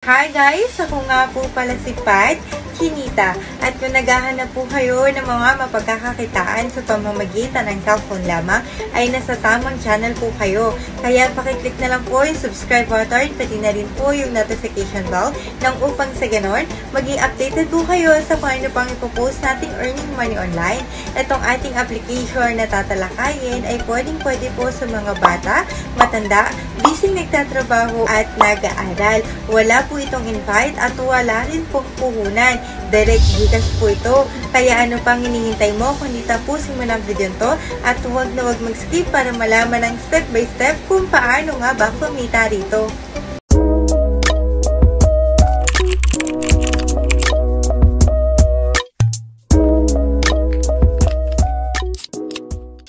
Hi guys! Ako nga po pala si Pat Chinita. At kung naghahanap po kayo ng mga mapagkakakitaan sa pamamagitan ng cellphone lamang, ay nasa tamang channel po kayo. Kaya pakiclick na lang po yung subscribe button, pati na rin po yung notification bell nang upang sa ganon, maging updated po kayo sa kung ano pang ipopost nating earning money online. Itong ating application na tatalakayin ay pwede po sa mga bata, matanda, busy nagtatrabaho at nag-aaral. Wala po itong invite at wala rin pong puhunan. Direct Gcash po ito. Kaya ano pang hinihintay mo kundi tapusin mo ng video to at huwag na huwag mag-skip para malaman ng step by step kung paano nga ba kumita rito.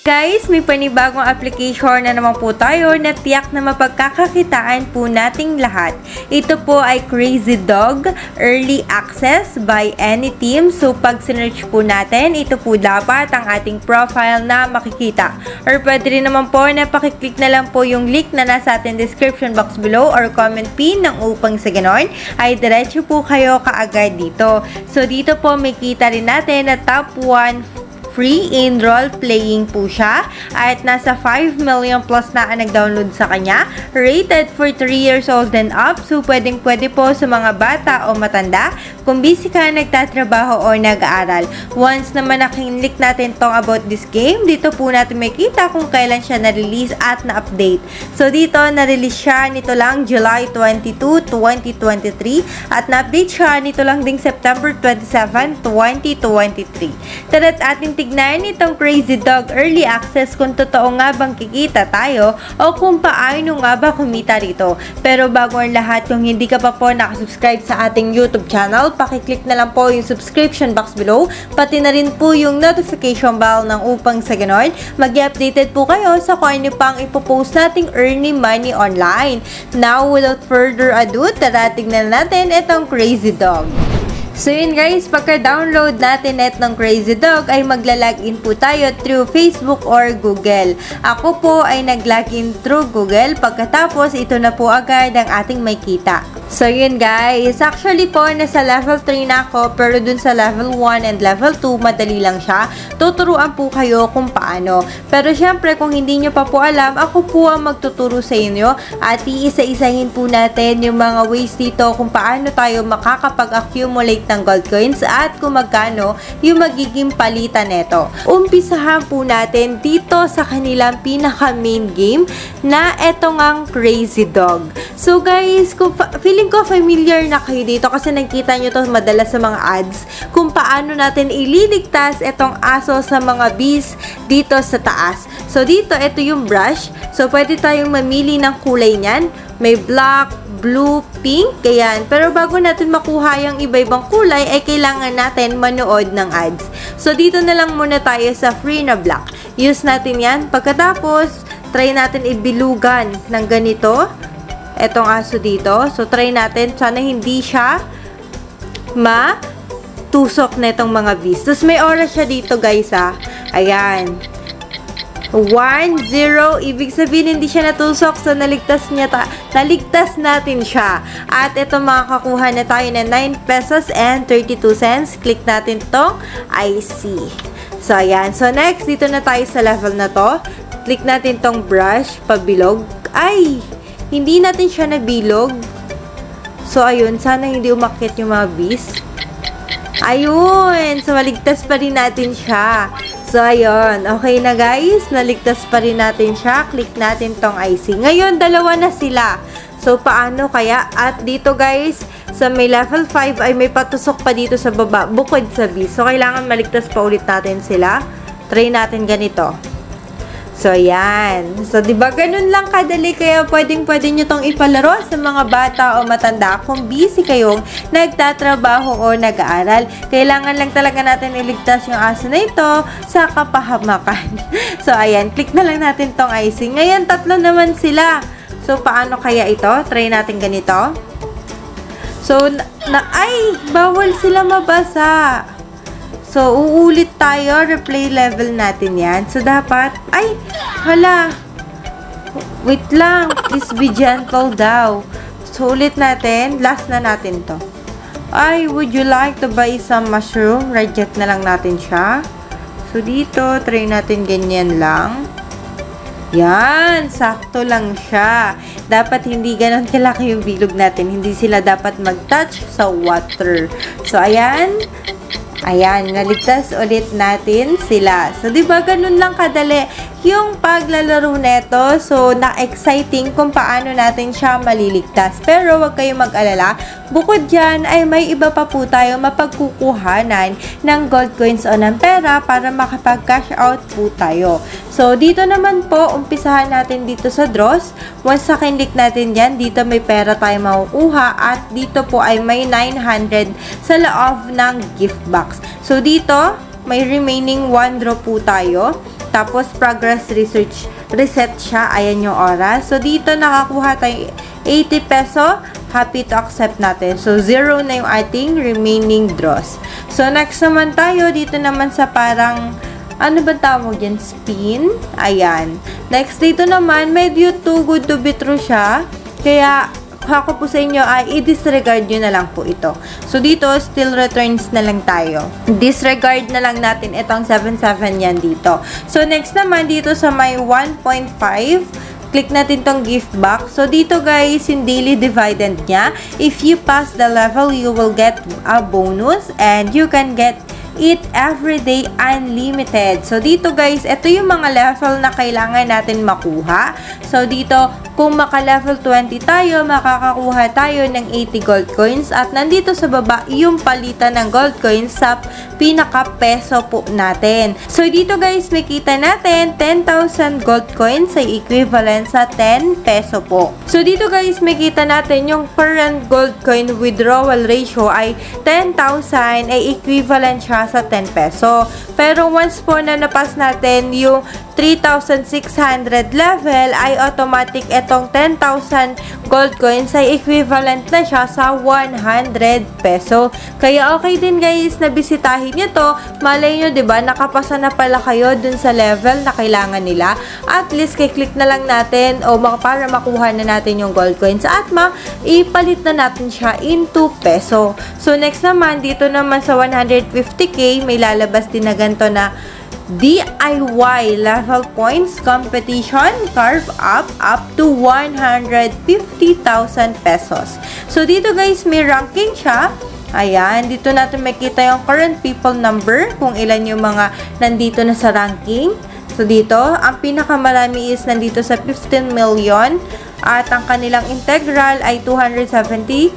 Guys, may panibagong application na naman po tayo na tiyak na mapagkakakitaan po nating lahat. Ito po ay Crazy Dog Early Access by Anyteam. So, pag sinearch po natin, ito po dapat ang ating profile na makikita. Or pwede rin naman po na pakiclick na lang po yung link na nasa ating description box below or comment pin ng upang sa ganon ay diretso po kayo kaagad dito. So, dito po may kita rin natin na top 1 free in role-playing po siya at nasa 5 million plus na ang nag-download sa kanya. Rated for 3 years old and up. So, pwede po sa mga bata o matanda kung busy ka, nagtatrabaho o nag-aaral. Once naman nakinlik natin tong about this game, dito po natin makita kung kailan siya na-release at na-update. So, dito na-release siya nito lang July 22, 2023 at na-update siya nito lang ding September 27, 2023. Tara't ating tignan itong Crazy Dog Early Access kung totoo nga bang kikita tayo o kung paano nga ba kumita rito. Pero bago ang lahat, kung hindi ka pa po nakasubscribe sa ating YouTube channel, pakiclick na lang po yung subscription box below, pati na rin po yung notification bell ng upang sa ganon, mag-updated po kayo sa kung ano pang ipopost nating earning money online. Now, without further ado, tara tignan natin itong Crazy Dog. So yun guys, pagka-download natin ng Crazy Dog ay magla-login po tayo through Facebook or Google. Ako po ay nag-login through Google, pagkatapos ito na po agad ang ating makita. So yun guys, actually po nasa level 3 na ako pero dun sa level 1 and level 2 madali lang siya. Tuturuan po kayo kung paano. Pero syempre kung hindi nyo pa po alam, ako po ang magtuturo sa inyo at iisa-isahin po natin yung mga ways dito kung paano tayo makakapag-accumulate ng gold coins at kung magkano yung magiging palitan neto. Umpisahan po natin dito sa kanilang pinaka main game na eto ngang Crazy Dog. So guys, feeling ko familiar na kayo dito kasi nakita nyo to madalas sa mga ads kung paano natin ililigtas etong aso sa mga bees dito sa taas. So dito, ito yung brush. So pwede tayong mamili ng kulay niyan. May black, blue, pink, ganyan. Pero bago natin makuha yung iba-ibang kulay, ay kailangan natin manood ng ads. So, dito na lang muna tayo sa free na black. Use natin yan. Pagkatapos, try natin ibilugan ng ganito. Etong aso dito. So, try natin. Sana hindi siya matusok na itong mga bees. Tapos, may oras siya dito, guys, ha. Ayan. 1-0, ibig sabihin hindi siya natusok, so naligtas natin siya. At ito makakakuha na tayo ng 9 pesos and 32 cents. Click natin tong IC. So, ayan. So, next, dito na tayo sa level na to. Click natin tong brush, pabilog. Ay! Hindi natin siya nabilog. So, ayun. Sana hindi umakyat yung mga bees. Ayun! So, maligtas pa rin natin siya. So, ayun. Okay na guys. Naligtas pa rin natin siya. Click natin tong IC. Ngayon, dalawa na sila. So, paano kaya? At dito guys, sa may level 5 ay may patusok pa dito sa baba. Bukod sa bees. So, kailangan maligtas pa ulit natin sila. Try natin ganito. So, yan. So, diba, ganun lang kadali. Kaya pwedeng-pwede nyo tong ipalaro sa mga bata o matanda kung busy kayong nagtatrabaho o nag-aaral. Kailangan lang talaga natin iligtas yung aso na ito sa kapahamakan. So, ayan. Click na lang natin tong IC. Ngayon, tatlo naman sila. So, paano kaya ito? Try natin ganito. So, ay! Bawal sila mabasa. So, uulit tayo. Replay level natin yan. So, dapat, ay, hala. Wait lang. Please be gentle daw. So, So, ulit natin. Last na natin to. Ay, would you like to buy some mushroom? Reject na lang natin siya. So, dito, try natin ganyan lang. Yan, sakto lang siya. Dapat hindi ganon kalaki yung bilog natin. Hindi sila dapat mag-touch sa water. So, ayan. Ayan, naligtas ulit natin sila. So, diba ganun lang kadali yung paglalaro neto. So, na-exciting kung paano natin siya maliligtas. Pero, wag kayong mag-alala. Bukod dyan, ay may iba pa po tayo mapagkukuhanan ng gold coins o ng pera para makapag-cash out po tayo. So, dito naman po, umpisahan natin dito sa draws. Once sa kinlik natin yan, dito may pera tayo makukuha at dito po ay may 900 sa loob ng gift box. So, dito, may remaining 1 draw po tayo. Tapos, progress reset siya. Ayan yung oras. So, dito nakakuha tayo 80 peso. Happy to accept natin. So, 0 na yung ating remaining draws. So, next naman tayo. Dito naman sa parang, ano ba tawag yan? Spin. Ayan. Next, dito naman, medyo too good to be true siya. Kaya, ako po sa inyo ay i-disregard nyo na lang po ito. So, dito, still returns na lang tayo. Disregard na lang natin itong 77 yan dito. So, next naman, dito sa may 1.5, click natin tong gift box. So, dito guys, yung daily dividend niya, if you pass the level, you will get a bonus and you can get it everyday unlimited. So, dito guys, ito yung mga level na kailangan natin makuha. So, dito, kung maka-level 20 tayo, makakakuha tayo ng 80 gold coins. At nandito sa baba, yung palitan ng gold coins sa pinaka-peso po natin. So, dito guys, makita natin 10,000 gold coins ay equivalent sa 10 peso po. So, dito guys, makita natin yung current gold coin withdrawal ratio ay 10,000 ay equivalent siya sa 10 peso. Pero once po na napas natin yung 3,600 level, ay automatic itong 10,000 gold coins ay equivalent na siya sa 100 peso. Kaya okay din guys na bisitahin nyo to. Malay nyo, diba, nakapasa na pala kayo dun sa level na kailangan nila. At least, kiklik na lang natin o para makuha na natin yung gold coins at ipalit na natin siya into peso. So, next naman, dito naman sa 150k, may lalabas din na ganito na DIY level points competition carve up to 150,000 pesos. So, dito guys, may ranking siya. Ayan, dito natin makita yung current people number, kung ilan yung mga nandito na sa ranking. So, dito, ang pinakamarami is nandito sa 15 million at ang kanilang integral ay 270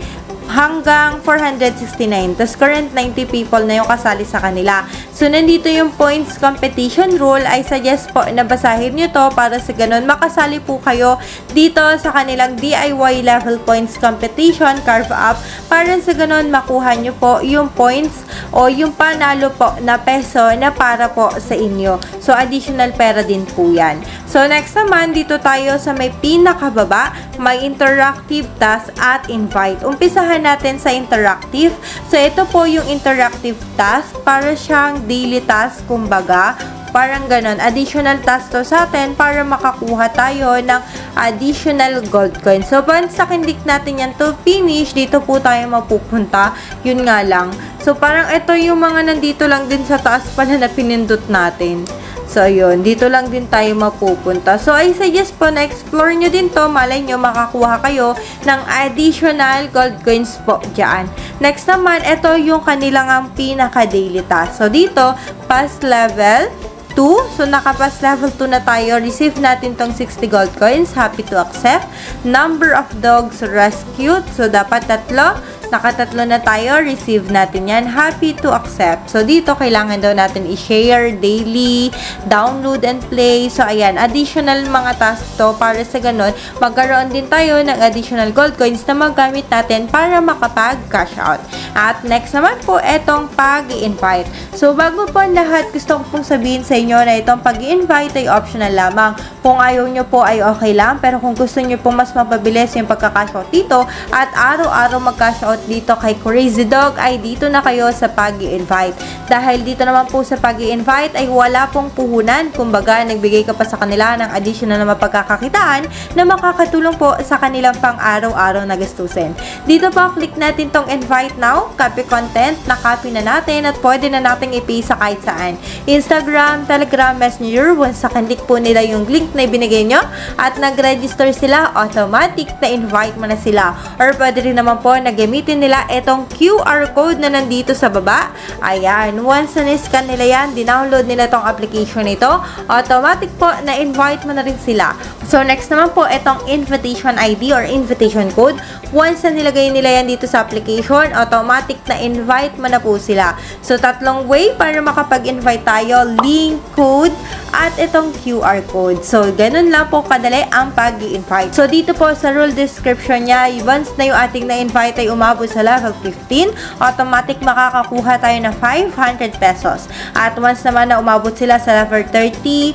hanggang 469. Tapos, current 90 people na yung kasali sa kanila. So, nandito yung points competition rule. I suggest po na basahin nyo to para sa ganun makasali po kayo dito sa kanilang DIY level points competition carve up para sa ganun makuha nyo po yung points o yung panalo po na peso na para po sa inyo. So, additional pera din po yan. So, next naman, dito tayo sa may pinakababa, may interactive task at invite. Umpisahan natin sa interactive. So, ito po yung interactive task. Para siyang daily task, kumbaga. Parang ganon. Additional task to sa atin para makakuha tayo ng additional gold coin. So, once nakindik natin yan to finish, dito po tayo mapupunta. Yun nga lang. So, parang ito yung mga nandito lang din sa taas pala na pinindot natin. So, yun. Dito lang din tayo mapupunta. So, I suggest po na explore nyo din to. Malay nyo, makakuha kayo ng additional gold coins po dyan. Next naman, ito yung kanilang ang pinaka-daily task. So, dito, past level 2. So, nakapass level 2 na tayo. Receive natin tong 60 gold coins. Happy to accept. Number of dogs rescued. So, dapat 3. Nakatatlo na tayo. Receive natin yan. Happy to accept. So, dito, kailangan daw natin i-share daily, download and play. So, ayan. Additional mga task to para sa ganun, magkaroon din tayo ng additional gold coins na magamit natin para makapag-cash out. At next naman po, etong pag-i-invite. So, bago po lahat, gusto ko pong sabihin sa inyo na itong pag-i-invite ay optional lamang. Kung ayaw nyo po ay okay lang. Pero kung gusto nyo po mas mapabilis yung pagka-cash out dito at araw-araw mag-cash out out dito kay Crazy Dog ay dito na kayo sa pag-i-invite. Dahil dito naman po sa pag-i-invite ay wala pong puhunan. Kumbaga, nagbigay ka pa sa kanila ng additional na mapagkakakitaan na makakatulong po sa kanilang pang-araw-araw na gastusin. Dito po, click natin tong invite now, copy content, na-copy na natin at pwede na natin i-pay sa kahit saan. Instagram, Telegram, Messenger, once sa click po nila yung link na ibinigay nyo at nag-register sila, automatic na invite mo na sila. Or pwede rin naman po na gamitin nila itong QR code na nandito sa baba. Ayan, once na-scan nila yan, dinownload nila tong application ito, automatic po na invite mo na rin sila. So next naman po, itong invitation ID or invitation code. Once na nilagay nila yan dito sa application, automatic na invite mo na po sila. So tatlong way para makapag-invite tayo, link, code, at itong QR code. So ganun lang po kadali ang pag-i-invite. So dito po sa rule description niya, once na yung ating na-invite ay umabot sa level 15, automatic makakakuha tayo ng 500 pesos. At once naman na umabot sila sa level 30,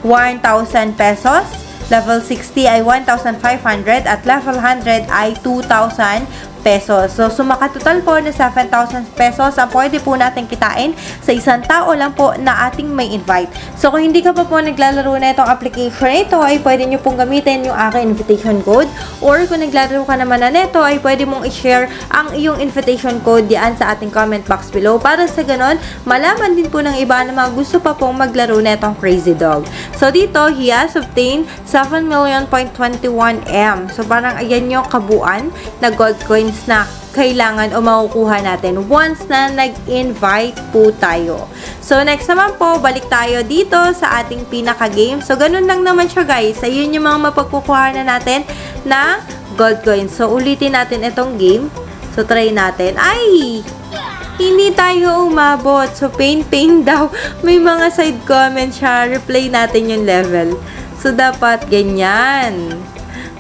1,000 pesos. Level 60 ay 1,500 at level 100 ay 2,000 pesos. So, sumakatotal po na 7,000 pesos ang pwede po natin kitain sa isang tao lang po na ating may invite. So, kung hindi ka pa po naglalaro na itong application ito, ay pwede nyo pong gamitin yung aking invitation code. Or, kung naglalaro ka naman na neto, ay pwede mong i-share ang iyong invitation code diyan sa ating comment box below. Para sa ganon, malaman din po ng iba na mga gusto pa pong maglaro na itong Crazy Dog. So, dito, he has obtained 7,000,021 M. So, parang ayan yung kabuuan na gold coins na kailangan o makukuha natin once na nag-invite po tayo. So, next naman po, balik tayo dito sa ating pinaka-game. So, ganun lang naman siya, guys. Ayun yung mga mapagkukuha na natin na gold coins. So, ulitin natin itong game. So, try natin. Ay! Hindi tayo umabot. So, pain daw. May mga side comment siya. Replay natin yung level. So, dapat ganyan.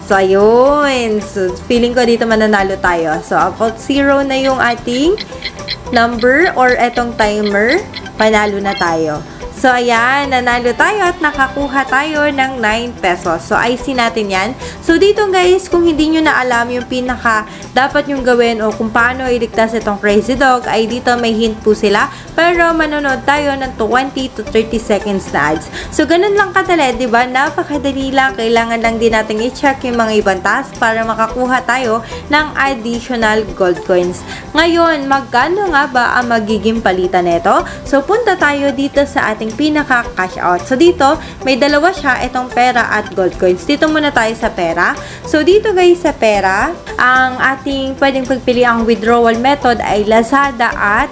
So, ayun. So, feeling ko dito mananalo tayo. So, about 0 na yung ating number or etong timer. Panalo na tayo. So, ayan, nanalo tayo at nakakuha tayo ng 9 pesos. So, IC natin yan. So, dito guys, kung hindi nyo na alam yung pinaka dapat yung gawin o kung paano iligtas itong Crazy Dog, ay dito may hint po sila. Pero, manonood tayo ng 20 to 30 seconds na ads. So, ganun lang kadali, diba? Napakadali lang. Kailangan lang din natin i-check yung mga ibang task para makakuha tayo ng additional gold coins. Ngayon, magkano nga ba ang magiging palitan nito? So, punta tayo dito sa ating pinaka cash out. So, dito, may dalawa siya, itong pera at gold coins. Dito muna tayo sa pera. So, dito guys, sa pera, ang ating pwedeng pagpili ang withdrawal method ay Lazada at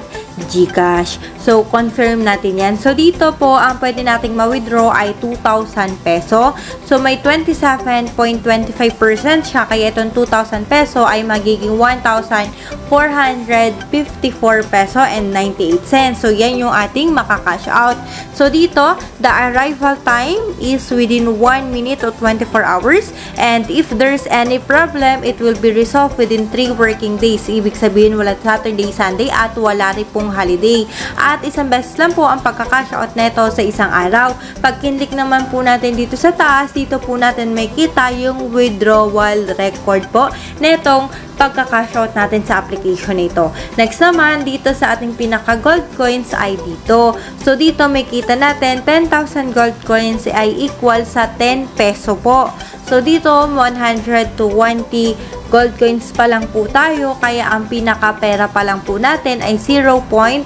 GCash. So, confirm natin yan. So, dito po, ang pwede nating ma-withdraw ay 2,000 peso. So, may 27.25% siya. Kaya itong 2,000 peso ay magiging 1,454 peso and 98 cents. So, yan yung ating makakash out. So, dito, the arrival time is within 1 minute or 24 hours. And if there's any problem, it will be resolved within 3 working days. Ibig sabihin, wala Saturday, Sunday, at wala rin pong holiday. At isang beses lang po ang pagka-cash out neto sa isang araw. Pag kinlik naman po natin dito sa taas, dito po natin may kita yung withdrawal record po netong pagka-cash out natin sa application nito. Next naman, dito sa ating pinaka-gold coins ay dito. So, dito may kita natin 10,000 gold coins ay equal sa 10 peso po. So, dito 100 to 120 gold coins pa lang po tayo, kaya ang pinaka-pera pa lang po natin ay 0.12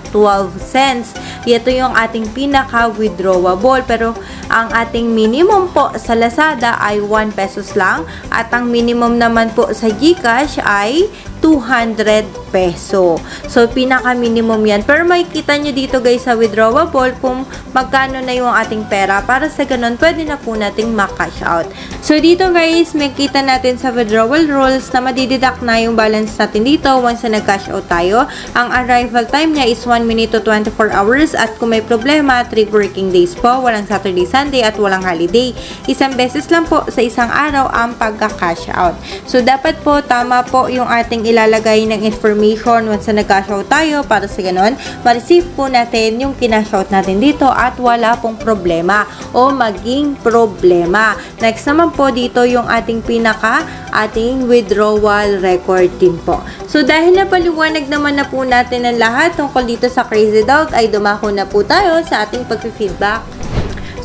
cents. Ito yung ating pinaka-withdrawable. Pero, ang ating minimum po sa Lazada ay 1 pesos lang. At ang minimum naman po sa GCash ay 200 peso. So, pinaka-minimum yan. Pero makikita nyo dito guys sa withdrawable kung magkano na yung ating pera. Para sa ganun, pwede na po nating makash out. So, dito guys, makikita natin sa withdrawal rules na madideduct na yung balance natin dito once na nag-cash out tayo. Ang arrival time niya is 1 minute to 24 hours at kung may problema, 3 working days po. Walang Saturday, Sunday at walang holiday. Isang beses lang po sa isang araw ang pagka-cash out. So, dapat po tama po yung ating ilalagay ng information once na nag-cash out tayo para sa ganon, ma-receive po natin yung kinash out natin dito at wala pong problema o maging problema. Next naman po dito yung ating ating withdrawal record din po. So dahil napaliwanag naman na po natin ang lahat tungkol dito sa Crazy Dog, ay dumako na po tayo sa ating pag-feedback.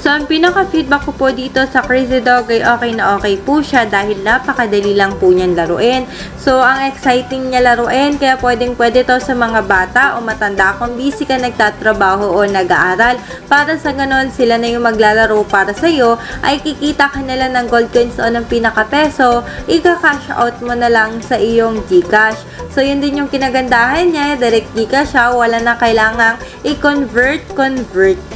So, ang pinaka-feedback ko po dito sa Crazy Dog ay okay na okay po siya dahil napakadali lang po niyan laruin. So, ang exciting niya laruin, kaya pwede to sa mga bata o matanda kung busy ka nagtatrabaho o nag-aaral. Para sa ganon, sila na yung maglalaro para sa'yo, ay kikita ka nila ng gold coins o ng pinaka-peso, ika-cash out mo na lang sa iyong Gcash. So, yun din yung kinagandahan niya, direct Gcash siya, wala na kailangang i-convert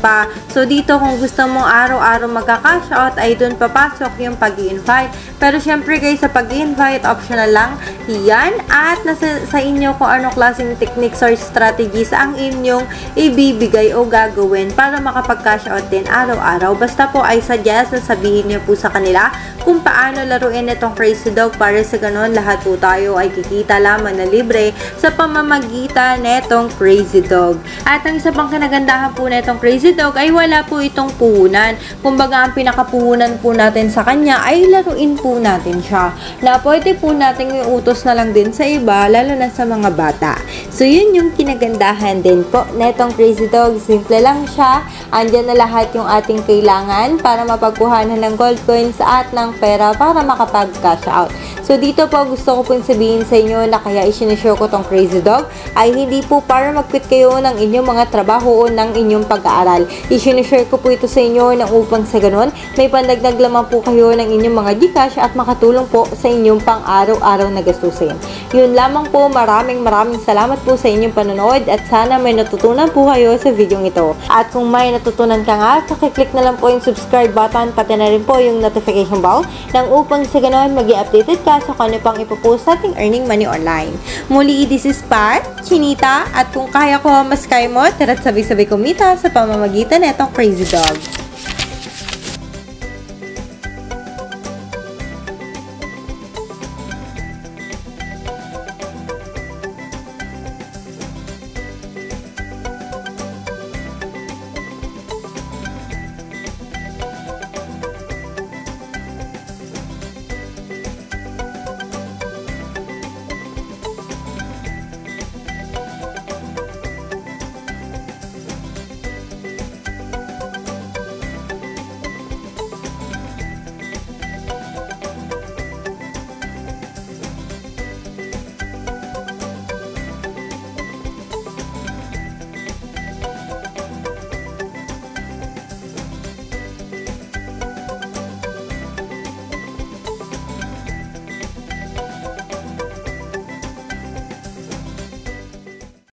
pa. So, dito kung gusto mo araw-araw magka-cash out ay doon papasok yung pag-i-invite. Pero syempre guys, sa pag-i-invite, optional lang yan at nasa sa inyo kung anong klaseng techniques or strategies ang inyong ibibigay o gagawin para makapag-cash out din araw-araw. Basta po ay suggest na sabihin niyo po sa kanila kung paano laruin itong Crazy Dog para sa ganun lahat po tayo ay kikita lamang na libre sa pamamagitan netong Crazy Dog. At ang isa pang kinagandahan po netong Crazy Dog ay wala po itong puhunan. Kumbaga ang pinakapuhunan po natin sa kanya ay laruin po natin siya. Na pwede po natin iutos na lang din sa iba, lalo na sa mga bata. So yun yung kinagandahan din po netong Crazy Dog. Simple lang siya. Andyan na lahat yung ating kailangan para mapagkuhanan ng gold coins at ng pera para makapag-cash out. So dito po gusto ko pong sabihin sa inyo na kaya isinishow ko tong Crazy Dog ay hindi po para mag-quit kayo ng inyong mga trabaho o ng inyong pag-aaral. Isinishow ko po ito sa inyo nang upang sa ganun may pandagdag lamang po kayo ng inyong mga Gcash at makatulong po sa inyong pang-araw-araw na gastusin. Yun lamang po, maraming salamat po sa inyong panonood at sana may natutunan po kayo sa video ito. At kung may natutunan ka nga, pakiclick na lang po yung subscribe button pati na rin po yung notification bell nang upang sa ganun mag-i-updated ka sa kung ano pang ipopost nating earning money online. Muli, this is Pat, Chinita, at kung kaya ko mas kaya mo, tara't sabay-sabay kumita sa pamamagitan netong Crazy Dog.